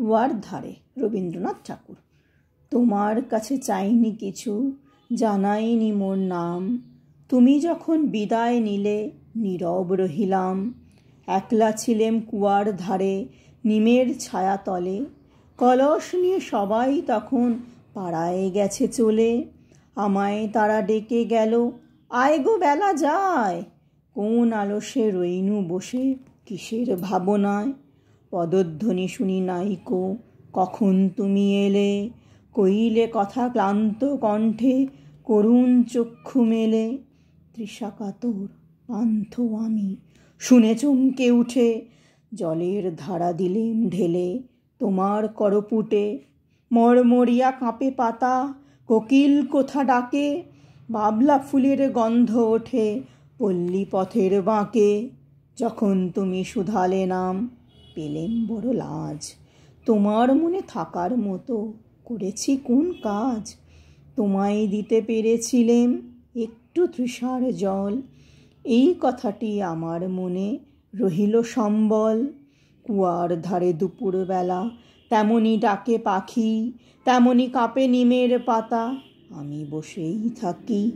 কুয়ার ধারে, রবীন্দ্রনাথ ঠাকুর। তোমার কাছে চাইনি কিছু, জানাইনি মোর নাম। তুমি যখন বিদায় নিলে নীরব রহিলাম। একলা ছিলেম কুয়ার ধারে নিমের ছায়াতলে। কলস নিয়ে সবাই তখন পাড়ায় গেছে চলে। আমায় তারা ডেকে গেল, আয় গো বেলা যায়। কোন আলসে রইনু বসে কিসের ভাবনায়। পদধ্বনি শুনি নাইকো, কখন তুমি এলে। কইলে কথা ক্লান্ত কণ্ঠে, করুণ চক্ষু মেলে। তৃষাকাতর পান্থ আমি, শুনে চমকে উঠে। জলের ধারা দিলেম ঢেলে তোমার করপুটে। মরমরিয়া কাঁপে পাতা, কোকিল কোথা ডাকে। বাবলা ফুলের গন্ধ ওঠে পল্লী পথের বাঁকে। যখন তুমি শুধালে নাম, পেলেম বড় লাজ। তোমার মনে থাকার মতো করেছি কোন কাজ। তোমায় দিতে পেরেছিলেম একটু তৃষার জল। এই কথাটি আমার মনে রহিল সম্বল। কুয়ার ধারে দুপুরবেলা তেমনি ডাকে পাখি, তেমনি কাঁপে নিমের পাতা। আমি বসেই থাকি।